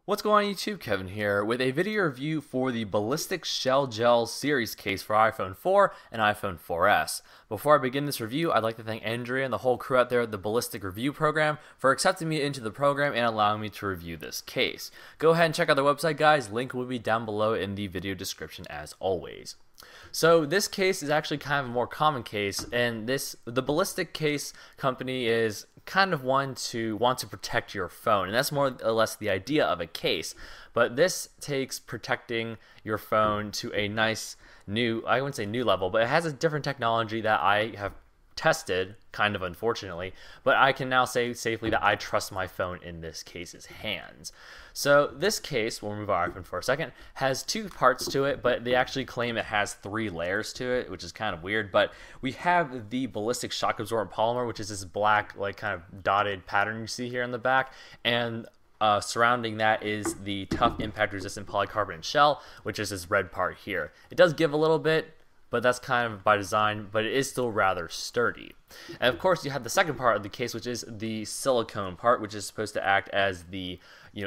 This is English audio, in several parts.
What's going on YouTube? Kevin here with a video review for the Ballistic Shell Gel series case for iPhone 4 and iPhone 4S. Before I begin this review, I'd like to thank Andrea and the whole crew out there at the Ballistic Review program for accepting me into the program and allowing me to review this case. Go ahead and check out their website, guys. Link will be down below in the video description as always. So this case is actually kind of a more common case, and the Ballistic case company is kind of one to want to protect your phone, and that's more or less the idea of a case. But this takes protecting your phone to a nice new, I wouldn't say new level, but it has a different technology that I have tested, kind of unfortunately, but I can now say safely that I trust my phone in this case's hands. So this case, we'll remove our iPhone for a second, has two parts to it, but they actually claim it has 3 layers to it, which is kind of weird. But we have the Ballistic shock absorbent polymer, which is this black, like, kind of dotted pattern you see here in the back, and surrounding that is the tough impact resistant polycarbonate shell, which is this red part here. It does give a little bit, but that's kind of by design, but it is still rather sturdy. And of course, you have the second part of the case, which is the silicone part, which is supposed to act as the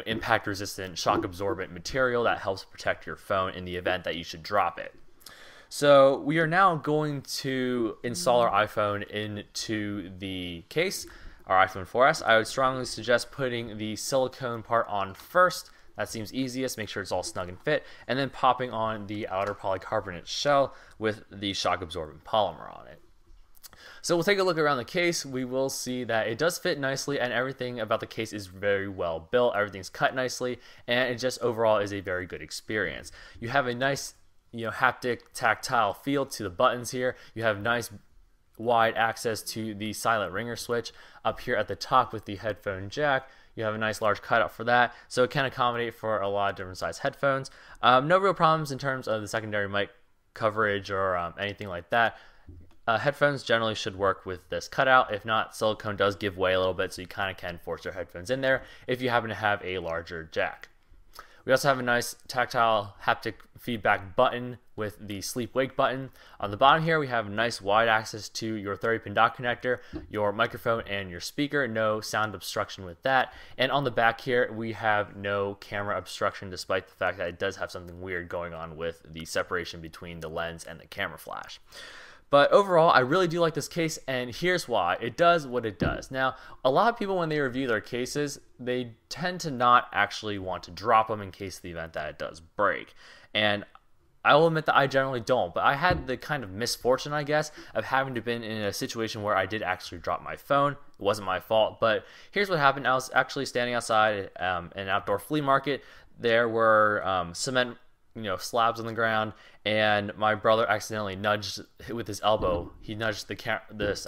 impact resistant shock absorbent material that helps protect your phone in the event that you should drop it. So we are now going to install our iPhone into the case, our iPhone 4S. I would strongly suggest putting the silicone part on first. That seems easiest. Make sure it's all snug and fit, and then popping on the outer polycarbonate shell with the shock absorbent polymer on it. So we'll take a look around the case. We will see that it does fit nicely, and everything about the case is very well built. Everything's cut nicely, and it just overall is a very good experience. You have a nice, haptic, tactile feel to the buttons here. You have nice wide access to the silent ringer switch up here at the top with the headphone jack. You have a nice large cutout for that, so it can accommodate for a lot of different size headphones. No real problems in terms of the secondary mic coverage or anything like that. Headphones generally should work with this cutout. If not, silicone does give way a little bit, so you kind of can force your headphones in there if you happen to have a larger jack. We also have a nice tactile haptic feedback button with the sleep wake button. On the bottom here, we have nice wide access to your 30-pin dock connector, your microphone, and your speaker. No sound obstruction with that. And on the back here, we have no camera obstruction, despite the fact that it does have something weird going on with the separation between the lens and the camera flash. But overall, I really do like this case, and here's why. It does what it does. Now, a lot of people, when they review their cases, they tend to not actually want to drop them in case of the event that it does break. And I will admit that I generally don't, but I had the kind of misfortune, I guess, of having to been in a situation where I did actually drop my phone. It wasn't my fault, but here's what happened. I was actually standing outside an outdoor flea market. There were cement slabs on the ground, and my brother accidentally nudged with his elbow. He nudged this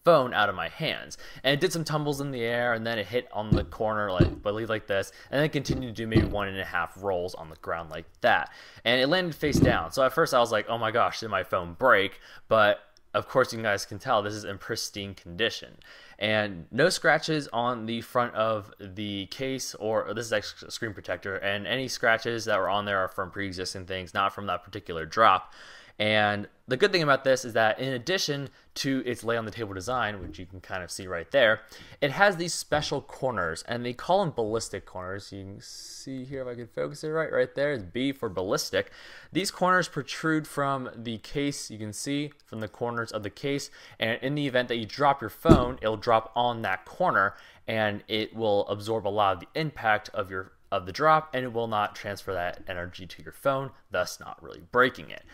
phone out of my hands, and it did some tumbles in the air, and then it hit on the corner, like this, and then it continued to do maybe 1.5 rolls on the ground like that, and it landed face down. So at first I was like, oh my gosh, did my phone break? But of course, you guys can tell this is in pristine condition, and no scratches on the front of the case, or this is actually a screen protector, and any scratches that were on there are from pre-existing things, not from that particular drop. And the good thing about this is that in addition to its lay on the table design, which you can kind of see right there, it has these special corners, and they call them ballistic corners. You can see here, if I can focus it right there is B for ballistic. These corners protrude from the case. You can see from the corners of the case, and in the event that you drop your phone, it'll drop on that corner, and it will absorb a lot of the impact of the drop, and it will not transfer that energy to your phone, thus not really breaking it.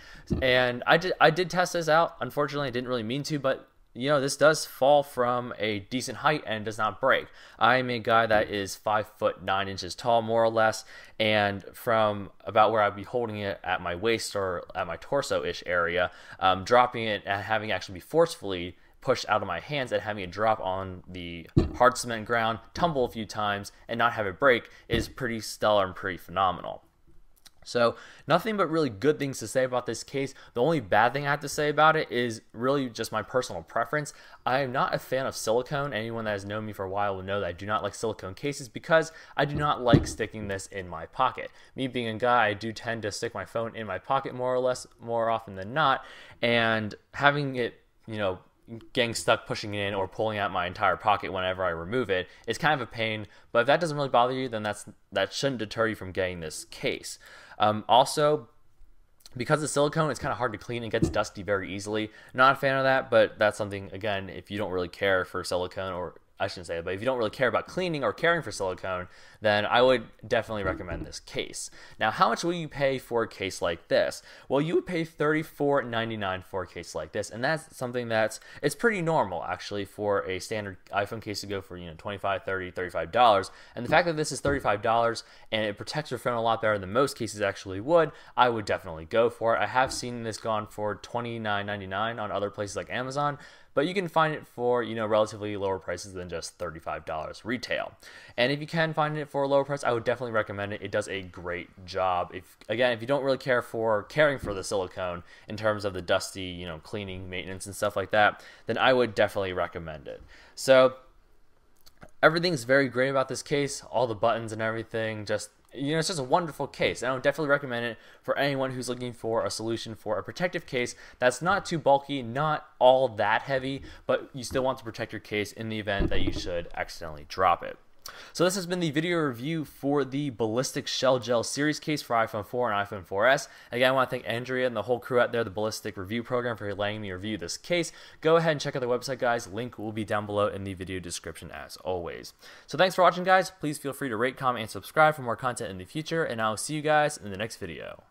And I did test this out. Unfortunately, I didn't really mean to, but this does fall from a decent height and does not break. I'm a guy that is 5'9" tall, more or less, and from about where I'd be holding it at my waist or at my torso-ish area, dropping it and having it actually be forcefully pushed out of my hands and having it drop on the hard cement ground, tumble a few times, and not have it break is pretty stellar and pretty phenomenal. So nothing but really good things to say about this case. The only bad thing I have to say about it is really just my personal preference. I am not a fan of silicone. Anyone that has known me for a while will know that I do not like silicone cases because I do not like sticking this in my pocket. Me being a guy, I do tend to stick my phone in my pocket more or less, more often than not, and having it, getting stuck pushing it in or pulling out my entire pocket whenever I remove it is kind of a pain. But if that doesn't really bother you, then that shouldn't deter you from getting this case. Also, because it's silicone, it's kind of hard to clean. It gets dusty very easily. Not a fan of that, but that's something, again, if you don't really care for silicone, or I shouldn't say it, but if you don't really care about cleaning or caring for silicone, then I would definitely recommend this case. Now, how much will you pay for a case like this? Well, you would pay $34.99 for a case like this, and that's something it's pretty normal, actually, for a standard iPhone case to go for, $25, $30, $35. And the fact that this is $35 and it protects your phone a lot better than most cases actually would, I would definitely go for it. I have seen this gone for $29.99 on other places like Amazon, but you can find it for, relatively lower prices than just $35 retail. And if you can find it for a lower price, I would definitely recommend it. It does a great job. If you don't really care for caring for the silicone in terms of the dusty, cleaning, maintenance, and stuff like that, then I would definitely recommend it. So everything's very great about this case. All the buttons and everything, it's just a wonderful case. And I would definitely recommend it for anyone who's looking for a solution for a protective case that's not too bulky, not all that heavy, but you still want to protect your case in the event that you should accidentally drop it. So this has been the video review for the Ballistic Shell Gel series case for iPhone 4 and iPhone 4S. Again, I want to thank Andrea and the whole crew out there, the Ballistic Review Program, for letting me review this case. Go ahead and check out their website, guys. Link will be down below in the video description as always. So thanks for watching, guys. Please feel free to rate, comment, and subscribe for more content in the future, and I'll see you guys in the next video.